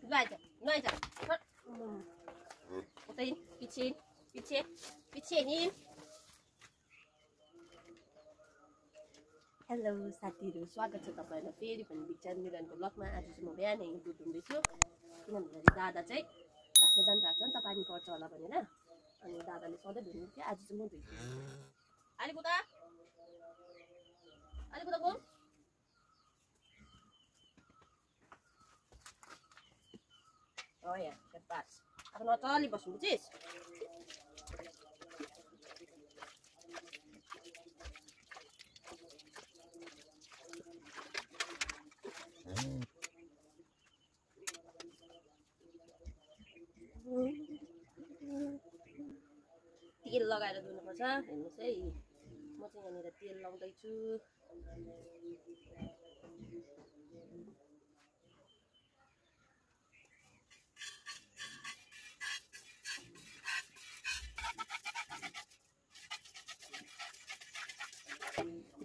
Nuaja, nuaja. Utain, piche, piche, piche ni. Hello साथीहरु स्वागत छ तपाईहरुलाई फेरि पनि विचार मिलनको ब्लगमा। आज चाहिँ म बिहानै दुध दुन्दैछु किनभने दादा चाहिँ घाँसमा जानु भएको छ नि त पानी पर्छ होला भनेर। अनि दादाले सधैँ धुनुहुन्थ्यो, आज चाहिँ म धुइछु। आलिपुता go Oh ya, cepat. Aku notol di bos bucis. तेल लगाएर धुनुपर्छ। हेर्नुस् है, म चाहिँ यहाँनिर तेल लाउँदैछु।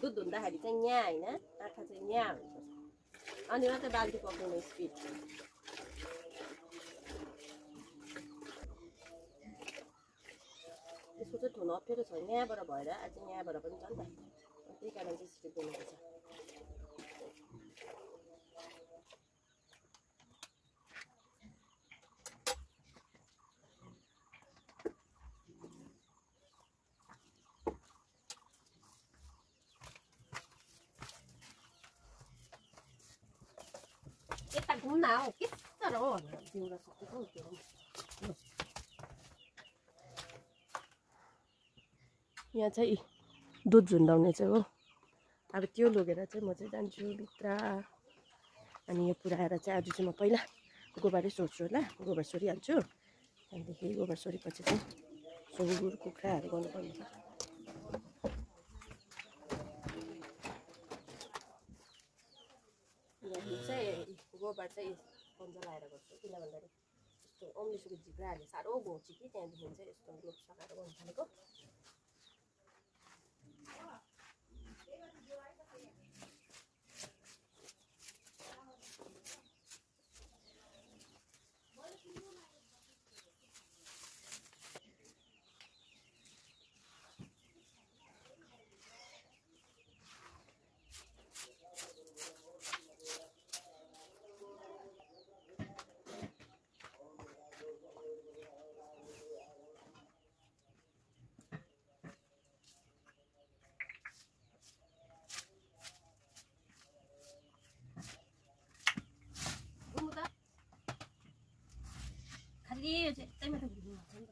दुध धुँदाखेरि चाहिँ यहाँ हैन, आँखा चाहिँ यहाँ हुनुपर्छ। अनि मात्रै बाल्टी पक्रिने स्पिड। त्यसको चाहिँ धुन अप्ठ्यारो छ, यहाँबाट भएर आज यहाँबाट पनि छ नि त, त्यही कारण चाहिँ स्पिड दिनुपर्छ। यता घुम्न आऊ के साह्रो जिउरा सकेको त्यो। यहाँ चाहिँ दुध झुन्डाउने चाहिँ हो। अब त्यो लगेर चाहिँ म चाहिँ जान्छु भित्र। अनि यो पुऱ्याएर चाहिँ आज चाहिँ म पहिला गोबरै सोर्छु होला, गोबर सोरिहाल्छु। त्यहाँदेखि गोबर सोरेपछि चाहिँ सुँगुर कुखुराहरू गर्नुपर्ने छ। यहाँ चाहिँ गोबर चाहिँ पन्जा लगाएर गर्छु, किन भन्दाखेरि यस्तो अम्लिसोको झिक्राहरूले साह्रो घोच्यो कि, त्यहाँदेखि चाहिँ यस्तो ग्लोभ्स लगाएर गर्नु थालेको। खाली चाहिँ मात्र घुम्नु हुन्छ नि त।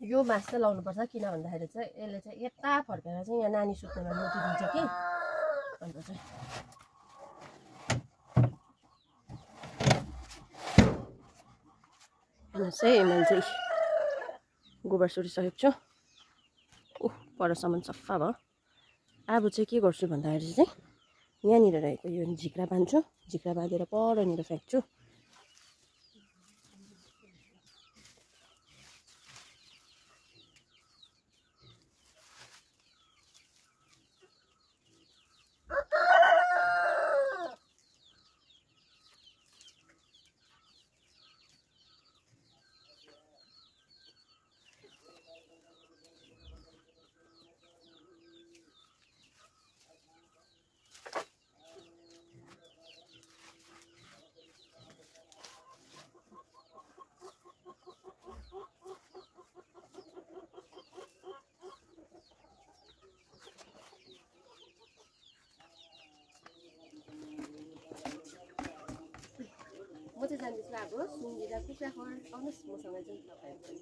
यो मास चाहिँ लाउनुपर्छ, किन भन्दाखेरि चाहिँ यसले चाहिँ यता फर्केर चाहिँ यहाँ नानी सुत्नेमा मोटी दिन्छ कि, अन्त चाहिँ चाहिँ मैले चाहिँ गोबर सोरिसकेको छु। परसम्म सफा भयो। अब चाहिँ के गर्छु भन्दाखेरि चाहिँ यहाँनिर रहेको यो झिक्रा बाँध्छु, झिक्रा बाँधेर परनिर फ्याँक्छु। म चाहिँ जान्दैछु अब सुँगुर कुखुरा खोर। आउनुहोस् मसँग चाहिँ तपाईहरु।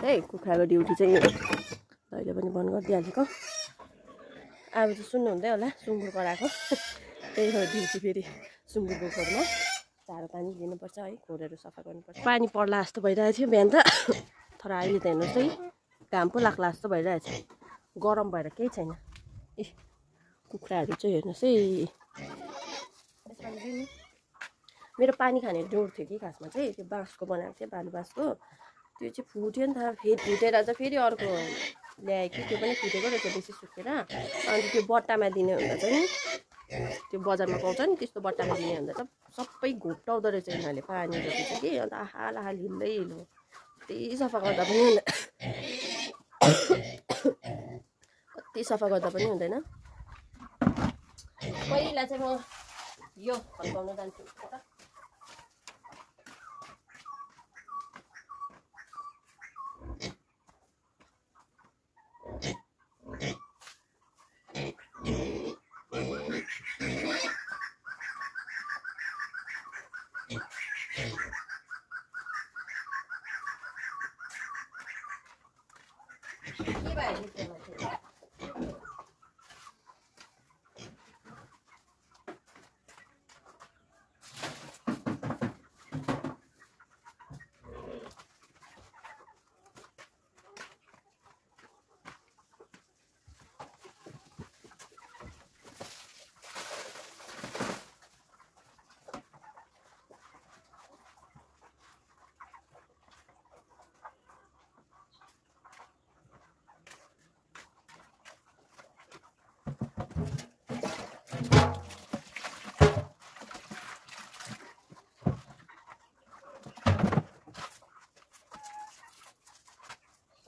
है कुखुराको ड्युटी चाहिँ अहिले पनि बन्द गरिदिइहालेको। अब चाहिँ सुन्नुहुँदै होला सुँगुर कराएको त्यही हो ड्युटी। फेरि सुँगुरको खोरमा चारो पानी दिनुपर्छ है, खोरहरू सफा गर्नुपर्छ। पानी पर्ला जस्तो भइरहेको थियो बिहान त, तर अहिले त हेर्नुहोस् है घाम पो लाग्ला जस्तो भइरहेको छ, गरम भएर केही छैन। ए कुखुराहरू चाहिँ हेर्नुहोस् है। मेरो पानी खाने डोर थियो कि खासमा चाहिँ, त्यो बाँसको बनाएको थियो, बालु बाँसको, त्यो चाहिँ फुट्यो नि त। फेरि फुटेर चाहिँ फेरि अर्को ल्याएँ कि त्यो पनि फुटेको रहेछ बेसी सुकेर। अन्त त्यो बट्टामा दिने हुँदा चाहिँ त्यो बजारमा पाउँछ नि त्यस्तो बट्टामा दिने हुँदा चाहिँ सबै घोप्टाउँदो रहेछ यिनीहरूले पानी जति चाहिँ कि। अन्त हाल हाल हिल्दै हिलो कति सफा गर्दा पनि कति सफा गर्दा पनि हुँदैन। पहिला चाहिँ म यो फर्काउन जान्छु।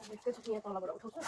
एकैचोटि यहाँ तलबाट उठाउँछु।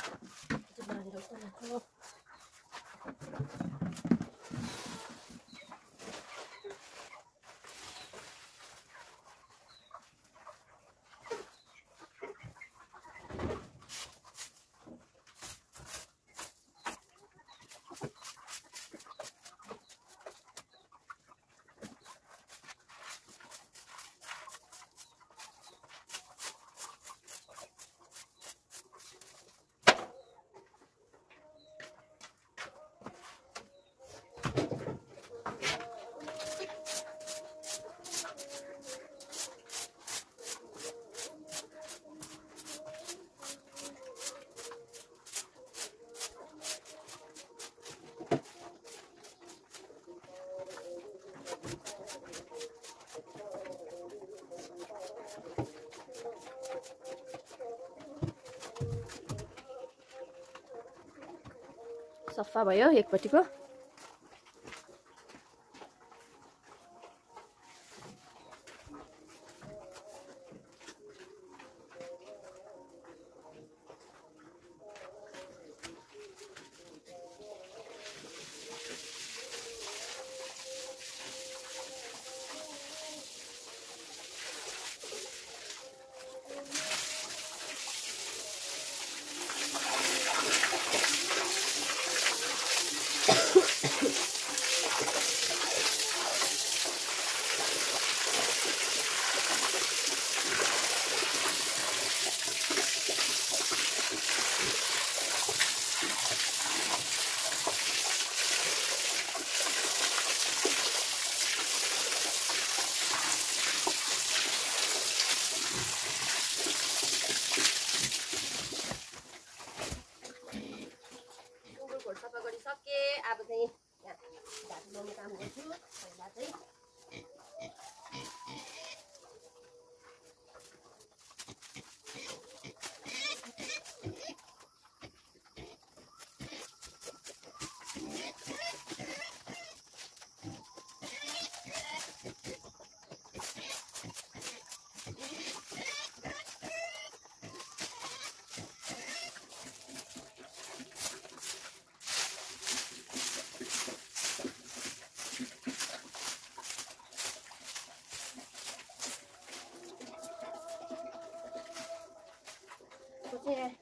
सफा भयो एकपट्टिको। माथिको चाहिँ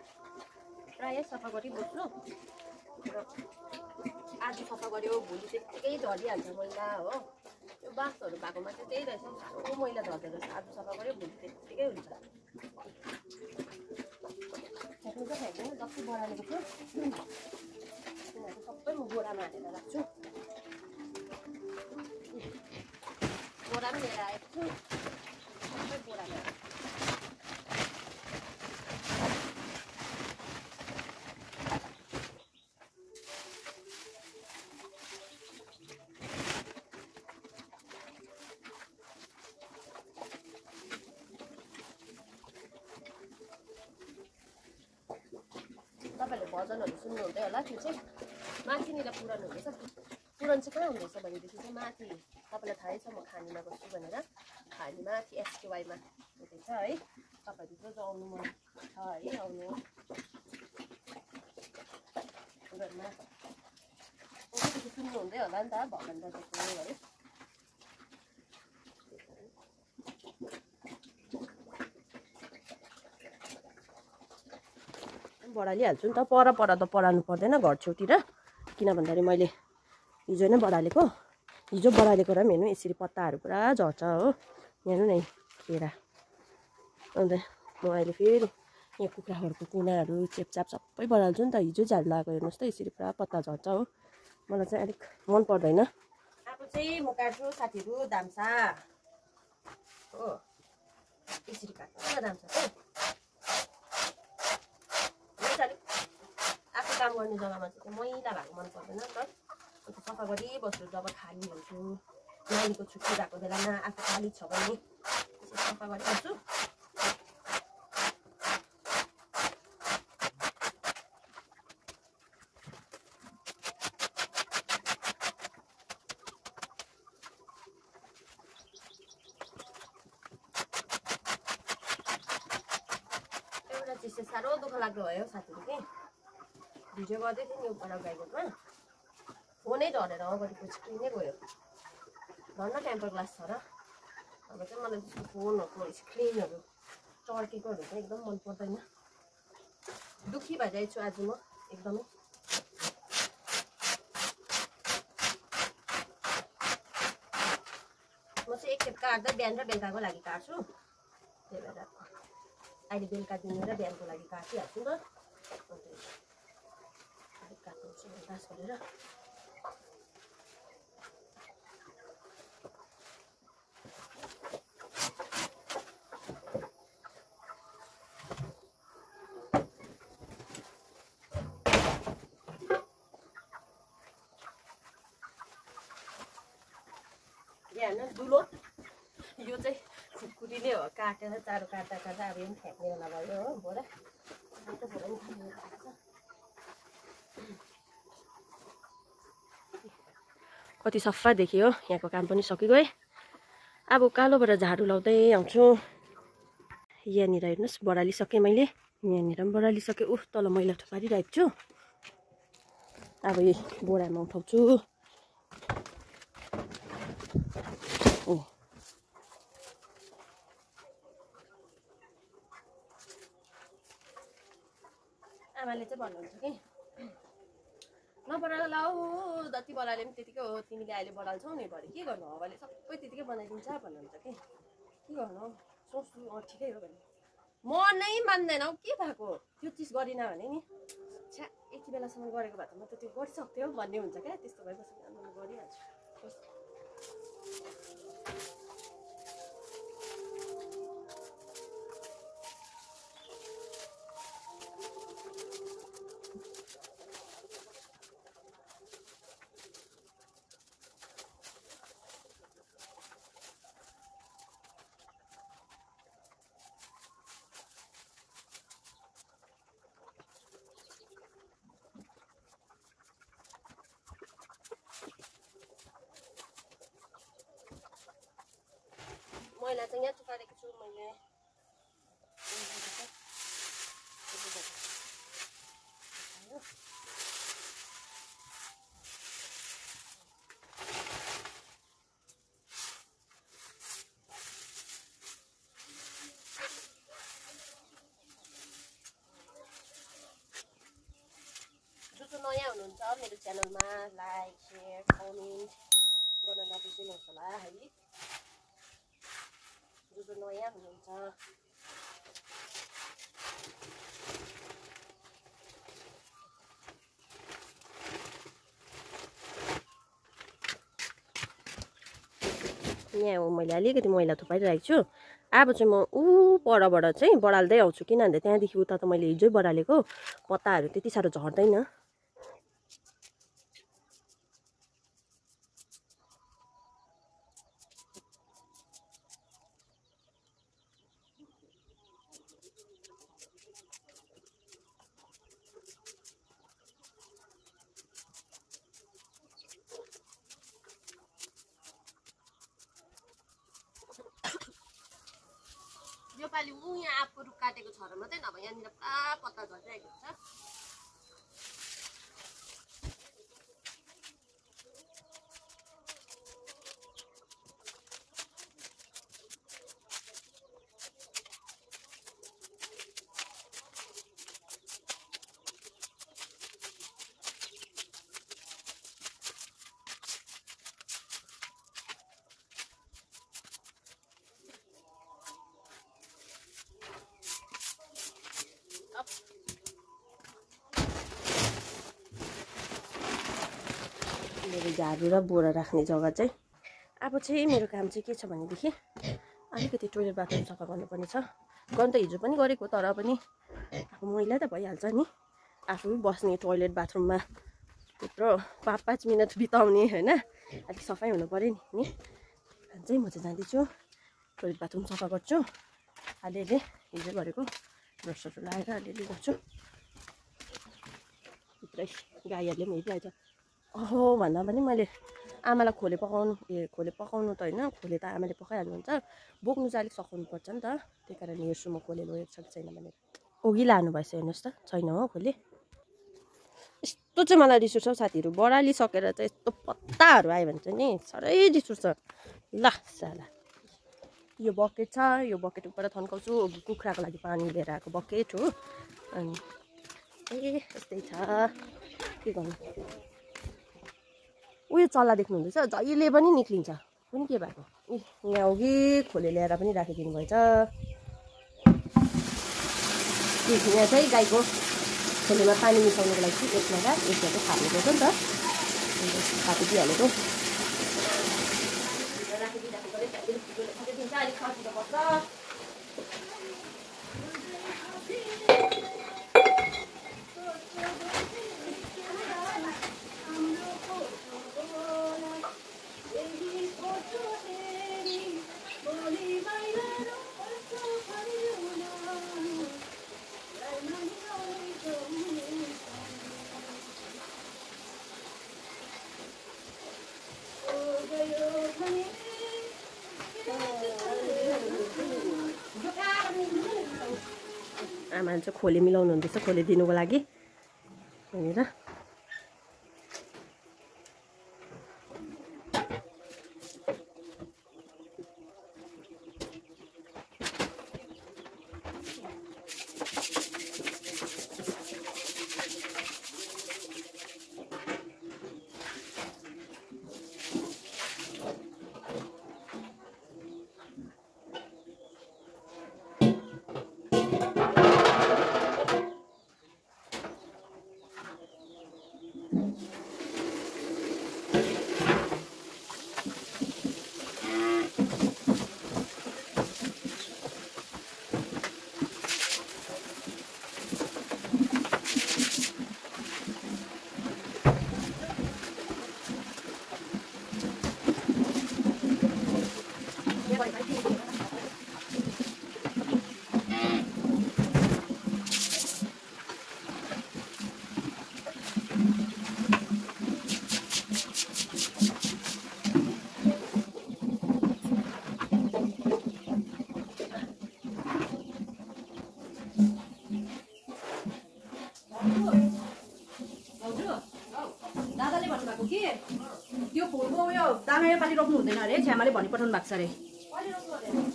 प्रायः सफा गरिबस्छु र आज सफा गऱ्यो भोलि त्यत्तिकै झरिहाल्छ मैला हो। यो बाँसहरू भएकोमा चाहिँ त्यही रहेछ, साह्रो मैला झर्दो रहेछ। आज सफा गऱ्यो भोलि त्यत्तिकै हुन्छ। फ्याँक्नु चाहिँ फ्याँक्दैन, जति बढालेको छु तिनीहरू सबै म बोरामा हालेर राख्छु। बोरा पनि लिएर आएको छु, सबै बोरामा। तपाईँहरूले भजनहरू सुन्नुहुँदै होला, त्यो चाहिँ माथिनिर पुराण हुँदैछ। पुराण चाहिँ कहाँ हुँदैछ भनेदेखि चाहिँ माथि, तपाईँलाई थाहै छ म खानीमा बस्छु भनेर, खानी माथि एसकेवाईमा हुँदैछ है। तपाईँहरू जो जो आउनु मन छ है आउनु। पुराणमा सुन्नुहुँदै होला नि त भगवान् दाजुको है। बढालिहाल्छु नि त, पर त पढाउनु पर्दैन घर छेउतिर, किन भन्दाखेरि मैले हिजो नै बढालेको। हिजो बढालेको र पनि हेर्नु यसरी पत्ताहरू पुरा झर्छ हो। हेर्नु न केरा। अन्त म अहिले फेरि यहाँ कुखुराहरूको कुनाहरू चेपचाप सबै बढाल्छु नि त। हिजो झाडु लगाएको हेर्नुहोस् त, यसरी पुरा पत्ता झर्छ हो। मलाई चाहिँ अलिक मन पर्दैन। अब चाहिँ म काट्छु साथीहरू दाम्सा हो, यसरी काट्छु न दाम्सा चाहिँ। आफू काम गर्ने जग्गामा चाहिँ मैला भएको मन पर्दैन नि त। अन्त सफा गरिबस्छु जब खाली हुन्छु, नानीको छुट्टी भएको बेलामा आफू खाली छ भने यसरी सफा गरिबस्छु। एउटा चिज चाहिँ साह्रो दुःख लाग्दो भयो साथीहरू कि भिडियो गर्दै थिएँ नि उपरा गाईगोठमा, फोनै झरेर अगाडिको स्क्रिन नै गयो। धन्न टेम्पर ग्लास छ र। अब चाहिँ मलाई त्यस्तो फोनहरूको स्क्रिनहरू चर्केकोहरू चाहिँ एकदम मन पर्दैन। दुःखी भइरहेको छु आज म एकदमै। म चाहिँ एकखेप काट्दा बिहान र बेलुकाको लागि काट्छु, त्यही भएर अहिले बेलुका दिने र बिहानको लागि काटिहाल्छु नि त। अलिक काट्छु बास गरेर। यहाँ दुलो यो चाहिँ खुकुरी नै हो, काटेर चारो काट्दा काट्दा अब यो पनि फ्याँक्ने बेला भयो हो। बोरा बोरा पनि खाने कति सफा देखियो। यहाँको काम पनि सकिगयो। अब कालोबाट झाडु लाउँदै आउँछु। यहाँनिर हेर्नुहोस् बढालिसकेँ मैले, यहाँनिर पनि बढालिसकेँ। उफ तल मैला थुपारिरहेको छु। अब यही बोरामा उठाउँछु। आमाले चाहिँ भन्नुहुन्छ कि नबढाएर लाऊ, जति बढाले पनि त्यतिकै हो, तिमीले अहिले बढाल्छौ नि भरे के गर्नु, हावाले सबै त्यतिकै बनाइदिन्छ भन्नुहुन्छ कि के गर्नु। सोच्छु ठिकै हो भने म नै मान्दैन के भएको, त्यो चिज गरिनँ भने नि छ्या यति बेलासम्म गरेको भए त म त त्यो गरिसक्थ्यो भन्ने हुन्छ क्या। त्यस्तो भएपछि म गरिहाल्छु। मैला चाहिँ यहाँ थुपारेको छु मैले। नयाँ हुनुहुन्छ मेरो च्यानलमा लाइक शेयर कमेन्ट गर्न नबिर्सिनुहोस् होला है। जो नयाँ हुनुहुन्छ यहाँ हो मैले अलिकति मैला थुपारिरहेको छु। अब चाहिँ म परबाट चाहिँ बढाल्दै आउँछु किनभने त्यहाँदेखि उता त मैले हिजै बढालेको पत्ताहरू त्यति साह्रो झर्दैन। योपालि यहाँ आँपको रुख काटेको छ र मात्रै नभए यहाँनिर पुरा पत्ता झरिरहेको हुन्छ। मेरो झाडु र बोरा राख्ने जग्गा चाहिँ अब चाहिँ मेरो काम चाहिँ के छ भनेदेखि अलिकति टोइलेट बाथरुम सफा गर्नुपर्ने छ। गर्नु त हिजो पनि गरेको तर पनि अब मैला त भइहाल्छ नि। आफू बस्ने टोइलेट बाथरुममा त्यत्रो 5-5 मिनट बिताउने होइन अलिक सफाइ हुनु पऱ्यो नि। चाहिँ म चाहिँ जाँदैछु टोइलेट बाथरुम सफा गर्छु। अलिअलि हिजो गरेको ब्रसहरू लगाएर अलिअलि गर्छु। भित्रै गाईहरूले पनि हेरिरहेछ। अहो भन्दा पनि मैले आमालाई खोले पकाउनु त होइन, खोले त आमाले पकाइहाल्नुहुन्छ, बोक्नु चाहिँ अलिक सघाउनु पर्छ नि त। त्यही कारण हेर्छु म खोले लगेको छ कि छैन भनेर। ओगी लानु भएछ हेर्नुहोस् त, छैन हो खोले। यस्तो चाहिँ मलाई रिस उठ्छ साथीहरू, बढालिसकेर चाहिँ यस्तो पत्ताहरू आयो भने चाहिँ नि साह्रै रिस उठ्छ। ल साला यो बकेट छ, यो बकेट ऊपर थन्काउँछु। कुखुराको लागि पानी लिएर आएको बकेट हो। अनि यस्तै छ के गर्नु। उयो चल्ला देख्नुहुँदैछ, जहिले पनि निक्लिन्छ। कुनि के भएको यहाँ अघि खोले ल्याएर पनि राखिदिनु भएछ। यहाँ चाहिँ गाईको खोलेमा पानी मिसाउनुको लागि चाहिँ यसमा चाहिँ थापेको छ नि त, थापिदिइहालेको। अलिक सजिलो पर्छ। आमाले चाहिँ खोले मिलाउनु हुँदैछ, खोले दिनुको लागि भनेर। त्यो फुलको उयो दाना योपालि रोप्नु हुँदैन अरे, छ्यामाले भनि पठाउनु भएको छ अरे।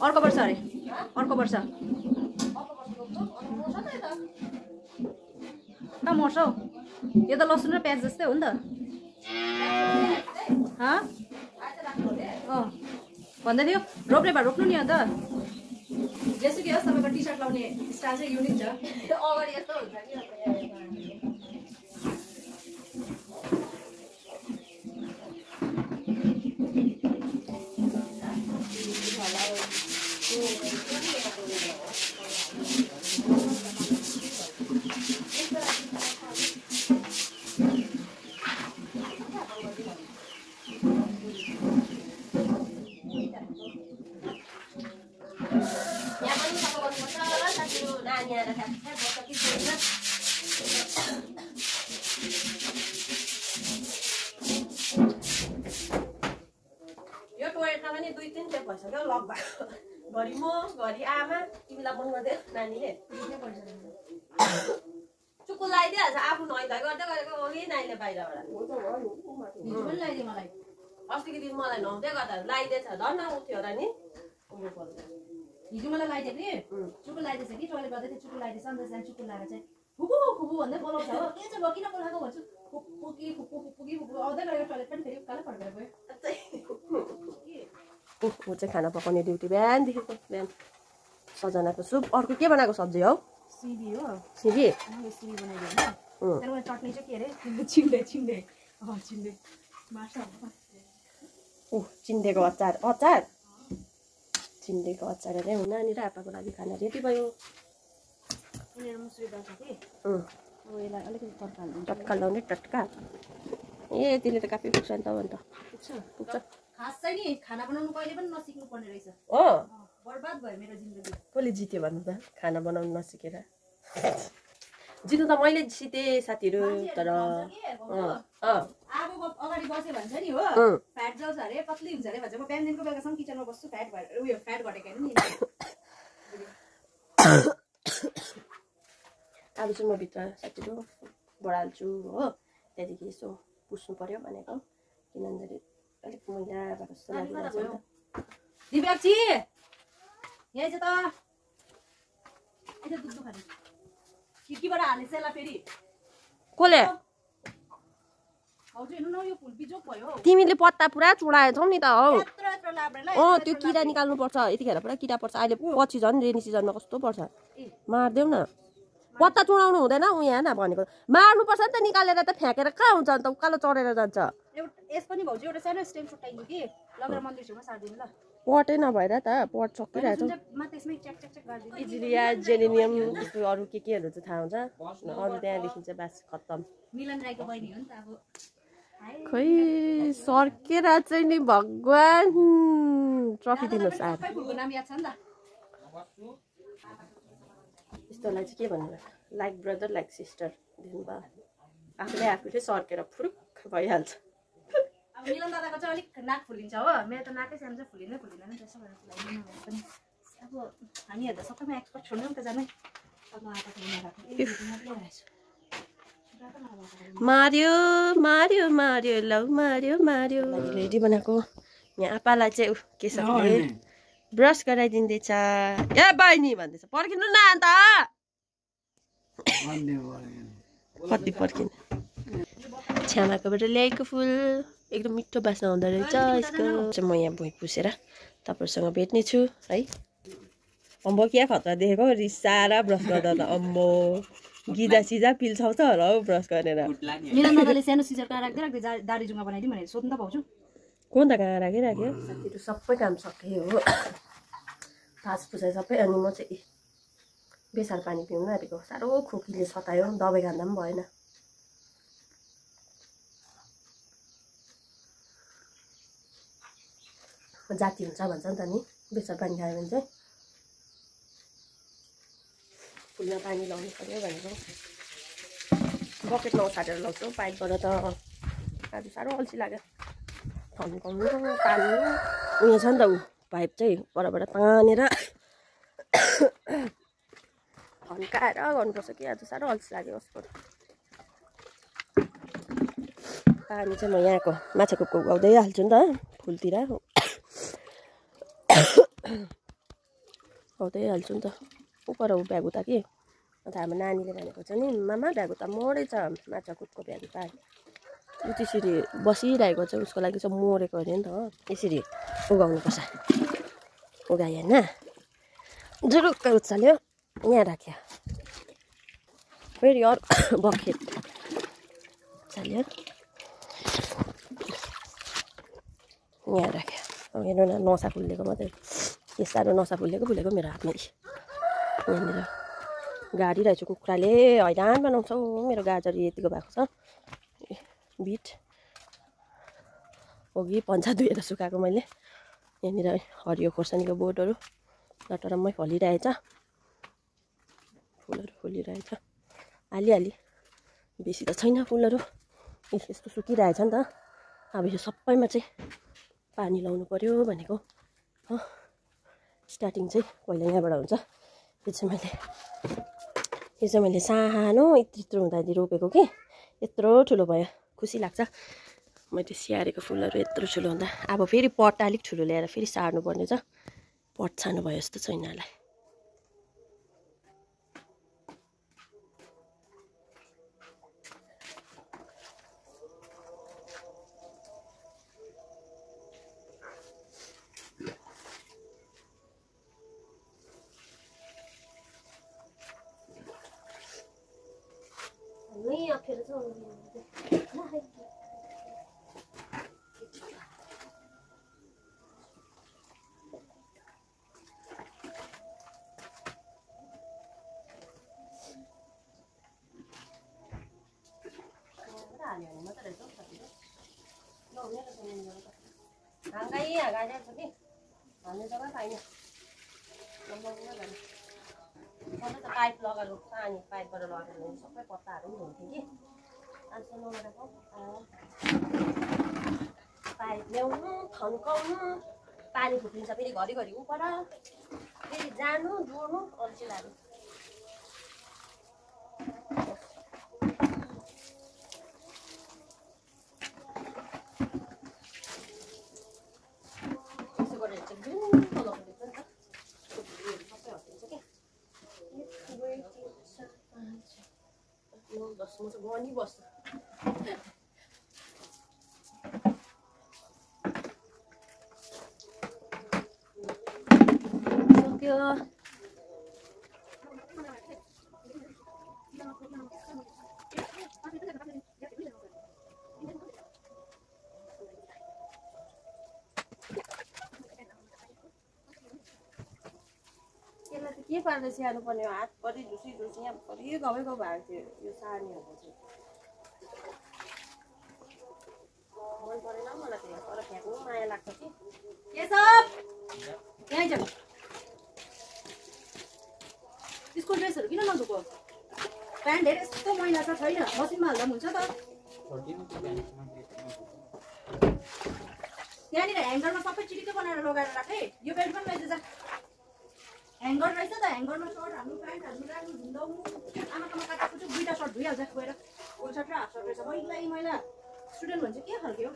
अर्को वर्ष अरे, अर्को वर्ष कहाँ मर्छ हौ। यो त लसुन र प्याज जस्तै हो नि त भन्दै थियो रोप्ने भए रोप्नु नि अन्त जेसुकै होस् तपाईँको टी सर्ट लाउने स्टाइल चाहिँ युनिक छ अगाडि यस्तो हुन्छ कि यो टोयलेटमा पनि 2-3 खेप भइसक्यो लक भएको घरि म घरि आमा तिमीलाई फोन गर्दै नानीले चुक्कु लगाइदिइहाल्छ आफू नुहाइ धुवाइ गर्दै गरेको अघि नानीले बाहिरबाट लगाइदियो मलाई अस्तिको दिन मलाई नुहाउँदै गर्दा लगाइदिएछ धन्न उठ्यो र नि हिजो मलाई लगाइदियो कि चुक्कु लगाइदिएछ कि टोयलेट गर्दै थियो चुक्कु लगाइदिएछ अन्त चाहिँ चुक्कु लगाएर चाहिँ फुपू फुपू भन्दै बोलाउँछ हो के चाहिँ भयो किन बोलाएको भन्छु फुपू कि फुपू आउँदै गरेको टोयलेट पनि फेरि उकालै फर्केर गयो ऊ चाहिँ खाना पकाउने ड्युटी बिहानदेखिको बिहान सजनाको सुप अर्को के बनाएको सब्जी हौ सिबी हो सिबी सिबी बनाइदियो होइन चटनी चाहिँ के अरे चिन्डे मार्छ ऊ चिन्डेको अचार अचार चिन्डेको अचार नै हो नानी र आप्पाको लागि खाना रेडी भयो मुसुरी दाल छ कि यसलाई अलिकति तड्का हाल्नु टट्का लाउने टट्का ए त्यसले त काफी पुग्छ नि त अन्त पुग्छ खास चाहिँ नि खाना बनाउनु कहिले पनि नसिक्नु पर्ने रहेछ हो बर्बाद भयो मेरो जिन्दगी कसले जित्यो भन्नु त खाना बनाउनु नसिकेर जित्नु त मैले जितेँ साथीहरू तर आगोको अगाडि बस्यो भन्छ नि हो फ्याट जाउँछ अरे पत्ली हुन्छ अरे भन्छ म बिहानदेखिको बेलुकासम्म किचनमा बस्छु फ्याट भएर उयो फ्याट घटेको होइन नि अब चाहिँ म भित्र साथीहरू बढाल्छु हो त्यहाँदेखि यसो पुस्नु पर्यो भनेको किनभने अलिक मैला भएको जस्तो लागिरहेको छ दिव्याक्षी यही छ त यता दुध खाने खिड्कीबाट हालेछ यसलाई फेरि कसले हजुर हेर्नु न यो फुल बिजोक भयो तिमीले पत्ता पुरा चुडाएछौ नि त हौ यत्रो लाब्रेलाई त्यो किरा निकाल्नु पर्छ यतिखेर पुरा किरा पर्छ अहिले पछि झन् रेनी सिजनमा कस्तो पर्छ मार्देऊ न पत्ता चुडाउनु हुँदैन उ यहाँ न भनेको मार्नुपर्छ नि त निकालेर त फ्याँकेर कहाँ हुन्छ अन्त उकालो चढेर जान्छ यस पनि भाउजू एउटा सानो स्टेम छुट्याइदिनु कि लगेर मन्दिर छेउमा सार्दिनु ल पटै नभएर त पट सकिरहेको छ त्यसमै च्याक च्याक च्याक गरिदिनु इजिलिया जेलेनियम त्यस्तो अरू के-केहरू चाहिँ थाहा हुन्छ अरू त्यहाँदेखि चाहिँ बास खत्तम मिलन राईको बहिनी हो नि त अब खै सर्केर चाहिँ नि भगवान ट्रफी दिनुहोस् आएर फुलको नाम याद छ नि त यस्तोलाई चाहिँ के भन्नु लाइक ब्रदर लाइक सिस्टर दिनुभयो आफूले सर्केर फुरुक्क भइहाल्छ अब मिलन दादाको चाहिँ अलिक नाक फुलिन्छ हो मेरो त नाकै सानो चाहिँ फुलिँदैन त्यसो भएर फुलाइदिनु पनि अब हामीहरू त सबैमा एक्सपर्ट छोड्नु नि त जानै मार्यो मार्यो मार्यो लौ मार्यो मार्यो रेडी बनाएको यहाँ आप्पालाई चाहिँ केशवले ब्रस गराइदिँदैछ ए बहिनी भन्दैछ पर्खिनु न अन्त कति पर्खिनु छ्यामाकोबाट ल्याएको फुल एकदम मिठो बास्ना हुँदो रहेछ यसको चाहिँ म यहाँ भुइँ पुसेर तपाईँहरूसँग भेट्ने छु है अम्बो क्या खतरा देखेको रिसाएर ब्रस गर्दा त अम्बो गिजा सिजा पिल्छाउँछ होला हौ ब्रस गरेर मिलन दादाले सानो सिजर कहाँ राख्दै राख्दै दारी जुङ्गा बनाइदिउँ भनेर सोध्नु त भाउजू कोन त कहाँ राखिराख्यो साथीहरू सबै काम सक्यो हो फास फुसाइ सबै अनि म चाहिँ बेसार पानी पिउनु आँटेको साह्रो खोकीले सतायो दबाई खाँदा पनि भएन जाती हुन्छ भन्छ नि त नि बेसार पानी खायो भने चाहिँ फुलमा पानी लाउनु पर्यो भनेको बकेटमा उठाएर लाउँछु पाइपबाट त आज साह्रो अल्छी लाग्यो थन्काउनु तान्नु उयो छ नि त ऊ पाइप चाहिँ परबाट तानेर थन्काएर गर्नुपर्छ कि आज साह्रो अल्छी लाग्यो उसको पानी चाहिँ म यहाँको माछाको उगाउँदै हाल्छु नि त फुलतिर उगाउँदै हाल्छु नि त ऊ पर ऊ ब्याग उता कि अन्त हाम्रो नानीले भनेको छ नि मामा ढाको त मरेछ माछा कुदको बिहान पारि ऊ त्यसरी बसिरहेको छ उसको लागि चाहिँ मरेको अरे नि त हो यसरी उगाउनुपर्छ उगायो होइन जुरुक्क उचाल्यो यहाँ राख्यो फेरि अर्को बकेट उचाल्यो यहाँ राख्यो अब हेर्नु न नसा फुलेको मात्रै के साह्रो नसा फुलेको मेरो हातमै यहाँनिर गाडिरहेको छु कुखुराले हैरान बनाउँछ मेरो गाजर यतिको भएको छ बिट अघि पन्चा धोएर सुकाएको मैले यहाँनिर हरियो खोर्सानीको बोटहरू लटरम्मै फलिरहेछ फुलहरू फुलिरहेछ हालिहाली बेसी त छैन फुलहरू यस्तो सुकिरहेछ नि त अब यो सबैमा चाहिँ पानी लाउनु पर्यो भनेको हो स्टार्टिङ चाहिँ पहिला यहाँबाट हुन्छ यो चाहिँ मैले सानो यत्रो हुँदाखेरि रोपेको कि यत्रो ठुलो भयो खुसी लाग्छ मैले स्याहारेको फुलहरू यत्रो ठुलो हुँदा अब फेरि पट अलिक ठुलो ल्याएर फेरि सार्नुपर्ने छ पट सानो भयो जस्तो छ यिनीहरूलाई पाइप लगाएर पानी पाइपबाट लगाएर सबै पत्ताहरू पनि धुन्थ्यो कि आज नगरेको पाइप ल्याउनु थन्काउनु पानी फुटिन्छ फेरि घरिघरि उपर फेरि जानु जोड्नु अल्छिलाहरू त्यसो गरेर चाहिँ जुन तलको देख्छ नि त सबै हटिन्छ क्या 10 म चाहिँ गनी बस्छु सक्यो के पारेर स्याहार्नु पर्ने हो हातभरि झुसी यहाँ भरि गएको भएको थियो यो सार्नेहरूको चाहिँ मन परेन मलाई त्यो तर फ्याँक्नु माया लाग्छ कि के सब यहीँ जानु स्कुल ड्रेसहरू किन नधुको प्यान्टहरू यस्तो मैला छ छैन मसिनमा हाल्दा पनि हुन्छ त त्यहाँनिर ह्याङ्गरमा सबै चिटिक्कै बनाएर लगाएर राख है यो बेल्ट पनि लैजा ह्याङ्गर रहेछ त ह्याङ्गरमा सर्ट हाम्रो प्यान्टहरू राख्नु धुँदाउनु आमाकोमा काटेको चाहिँ 2टा सर्ट धुइहाल्छ गएर फुल सर्ट र हाफ सर्ट रहेछ मैला स्टुडेन्ट भन्छ के खालको हो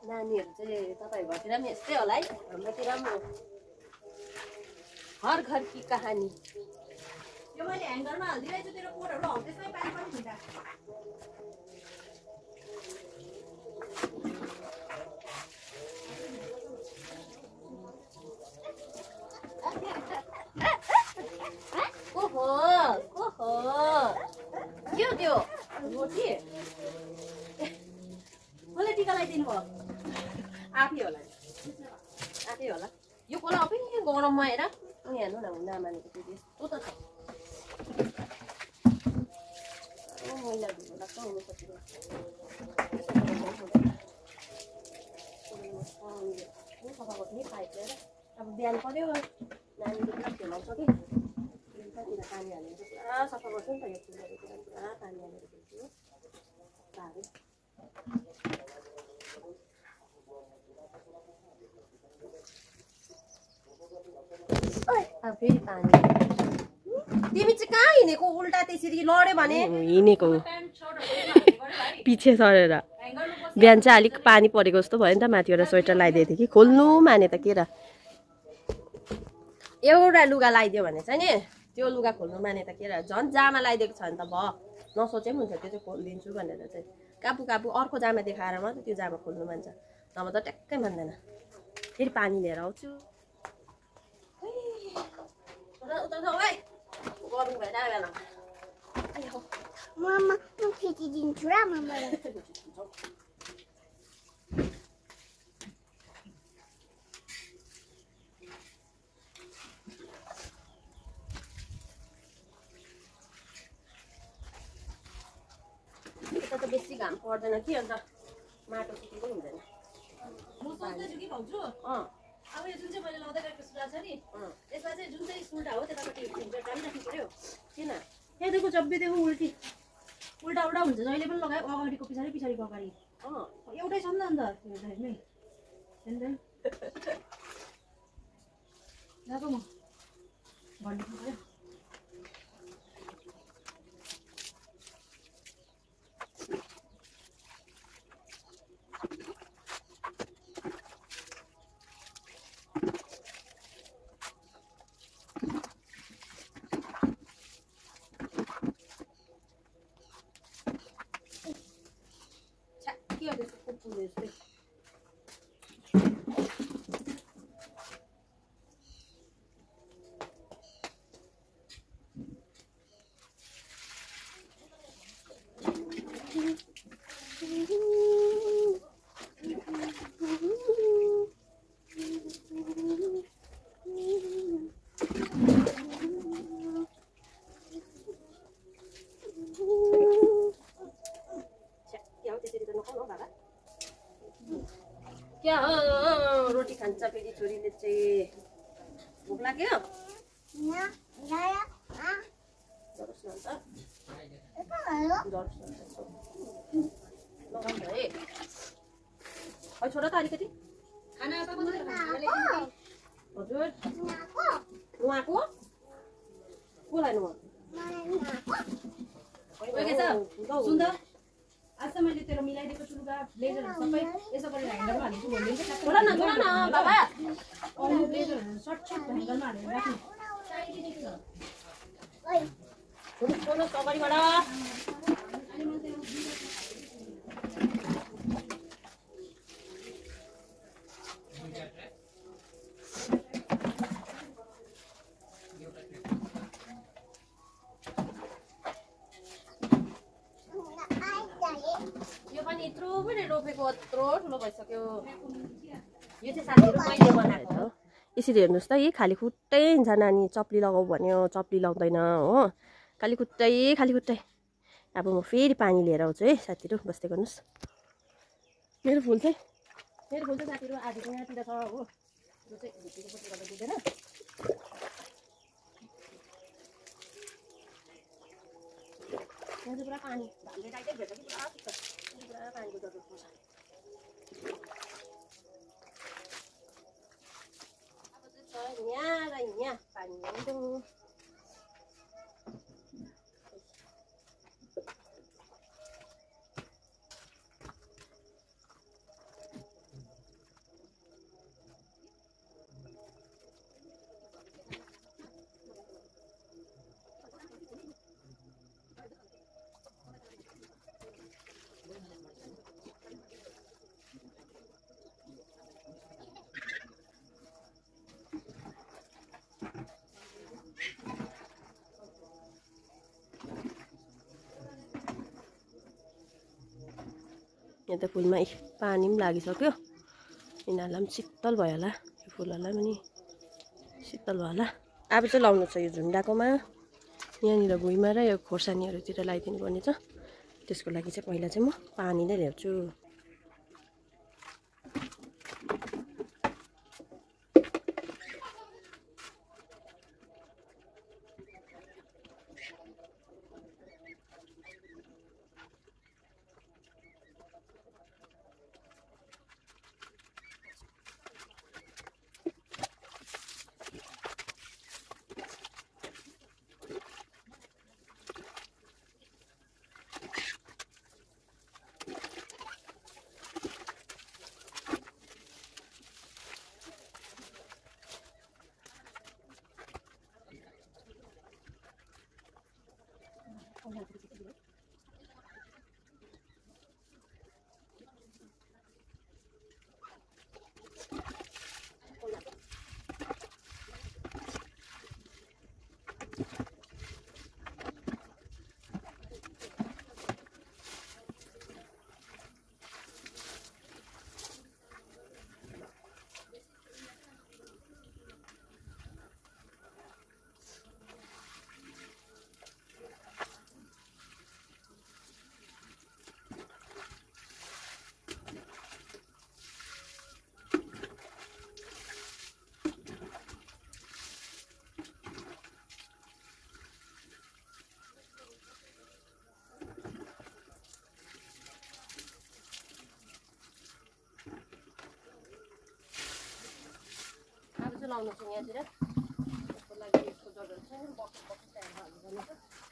नानीहरू चाहिँ तपाईँको घरतिर पनि यस्तै होला है हाम्रोतिर पनि हर घर की कहानी यो मैले ह्याङ्गरमा हालिदिरहेछु तेरो कोटहरू हौ त्यसमै पानी पनि झुन्डा के त्यो रोटी कसले टिका लगाइदिनु भयो आफै होला यो कोला अब गरममा हेर अनि हेर्नु न नमानेको त्यो यस्तो त छ मैला धुनु लाग्छ हुनु सकिँदैन सफा गर्छु नि पाइप लिएर अब बिहान पर्यो नानीले पुरा खेलाउँछ कि बेलुकातिर पानी हालेर पुरा सफा गर्छु नि त यो फुलहरूतिर पुरा पानी हालेर खेल्छु फेरि पानी तिमी चाहिँ कहाँ हिँडेको उल्टा त्यसरी लड्यो भने हिँडेको पछि सरेर बिहान चाहिँ अलिक पानी परेको जस्तो भयो नि त माथिबाट स्वेटर लगाइदिएको थिएँ कि खोल्नु माने त के र एउटा लुगा लगाइदियो भने चाहिँ नि त्यो लुगा खोल्नु माने त के झन् जामा लगाइदिएको छ भने त भयो नसोचे पनि हुन्छ त्यो चाहिँ खोलिदिन्छु भनेर चाहिँ काबु काबु अर्को जामा देखाएर मात्रै त्यो जामा खोल्नु मान्छ नभए त ट्याक्कै मान्दैन फेरि पानी लिएर आउँछु गर्नु भइरहेको बेला मम्मा म खिचिदिन्छु र मम्मालाई यता त बेसी घाम पर्दैन कि अन्त माटो सुकेको हुँदैन म सोच्दैछु कि भाउजू अब यो जुन चाहिँ मैले लाउँदै गरेको सुला छ नि यसमा चाहिँ जुन चाहिँ सुल्टा हो त्यतापट्टि टालिराख्नु पर्यो किन त्यहाँ देखो जब्बी देखो उल्टी उल्टा उल्टा हुन्छ जहिले पनि लगायो अगाडिको पछाडि पछाडिको अगाडि एउटै छ नि त अन्त हेर्नै हेर्दै गएको म भन्नु पर्यो क्या हो रोटी खान्छ फेरि छोरीले चाहिँ भोक लाग्यो जरोस् न अन्त लगाउनु है है छोरा त अलिकति खाना हजुर नुहाएको कसलाई नुहा सुन त आज त मैले तेरो मिलाइदिएको छु लुगा ब्लेजरहरू सबै यसो गरेर ह्याङ्गरमा हालिदिन्छु भनिदिन्छु छोरा न बाबा अरू ब्लेजरहरू सर्ट सर्ट ह्याङ्गरमा हालेर राख्नु छोड्नुहोस् अगाडिबाट यत्रो पनि रोपेको यत्रो ठुलो भइसक्यो यो चाहिँ साथीहरू मैले बनाएको हो यसरी हेर्नुहोस् त यही खाली खुट्टै हिँड्छ नानी चप्ली लगाऊ भन्यो चप्ली लाउँदैन हो खाली खुट्टै अब म फेरि पानी लिएर आउँछु है साथीहरू बस्दै गर्नुहोस् मेरो फुल चाहिँ साथीहरू आधीको यहाँतिर छ हो जो चाहिँ भित्तीको पछि गर्दा दिँदैन यहाँ चाहिँ पुरा पानी भाले टाइटै भेट्छ कि पुरा सुक्छ पुरा पानीको जरुरत पर्छ अब चाहिँ छ यहाँ र यहाँ पानी ल्याउँदो यहाँ त फुलमा पानी पनि लागिसक्यो यिनीहरूलाई पनि शीतल भयो होला यो फुलहरूलाई पनि शीतल भयो होला अब चाहिँ लाउनु छ यो झुन्डाकोमा यहाँनिर भुइँमा र यो खोर्सानीहरूतिर लगाइदिनु पर्ने छ त्यसको लागि चाहिँ पहिला चाहिँ म पानी नै ल्याउँछु अब चाहिँ लाउनु छ यहाँतिर त्यसको लागि यसको जरुरत छैन बक्स बक्स तयार हाल्नु पर्छ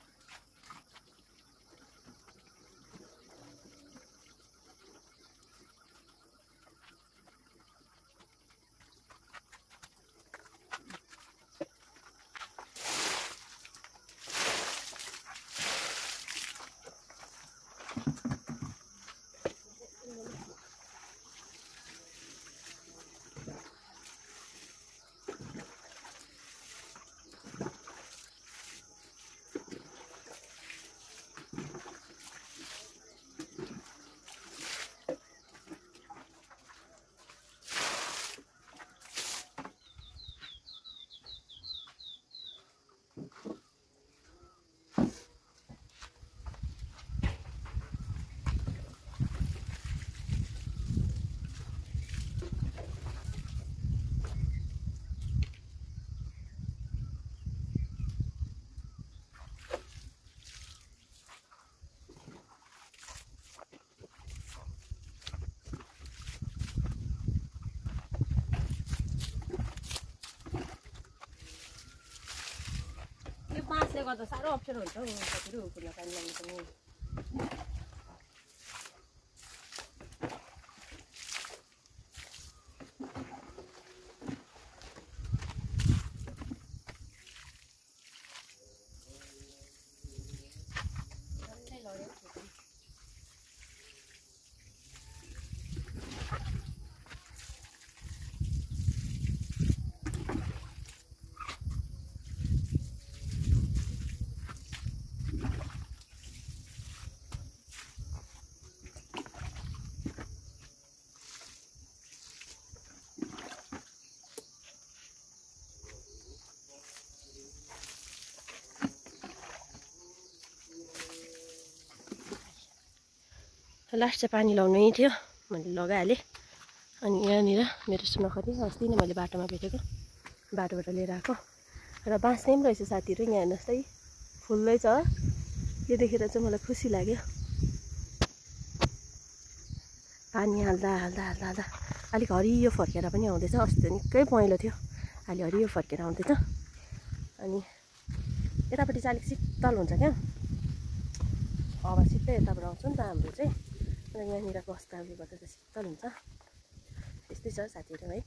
बाँसले गर्दा साह्रो अप्ठ्यारो हुन्छ हौ कतिहरू फुल्न पानी लाउनु पनि लास्ट चाहिँ पानी लाउनै थियो मैले लगाइहालेँ अनि यहाँनिर मेरो सुनखरी अस्ति नै मैले बाटोमा भेटेको बाटोबाट लिएर आएको र बाँस नै पनि रहेछ साथीहरू यहाँ हेर्नुहोस् है फुल्दै छ यो देखेर चाहिँ मलाई खुसी लाग्यो पानी हाल्दा हाल्दा हाल्दा हाल्दा अलिक हरियो फर्केर पनि आउँदैछ अस्ति त निकै पहेँलो थियो अहिले हरियो फर्केर आउँदैछ अनि यतापट्टि चाहिँ अलिक शीतल हुन्छ क्या हावा सिधै यताबाट आउँछ नि त हाम्रो चाहिँ र यहाँनिर बस्दाले गर्दा चाहिँ शीतल हुन्छ त्यस्तै छ साथीहरू है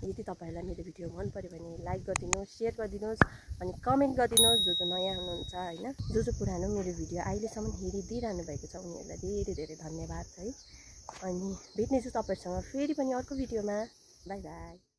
यदि तपाईँहरूलाई मेरो भिडियो मन पऱ्यो भने लाइक गरिदिनुहोस् सेयर गरिदिनुहोस् अनि कमेन्ट गरिदिनुहोस् जो नयाँ हुनुहुन्छ होइन जो पुरानो मेरो भिडियो अहिलेसम्म हेरिदिइरहनु भएको छ उनीहरूलाई धेरै धेरै धन्यवाद है अनि भेट्नेछु तपाईँहरूसँग फेरि पनि अर्को भिडियोमा बाई बाई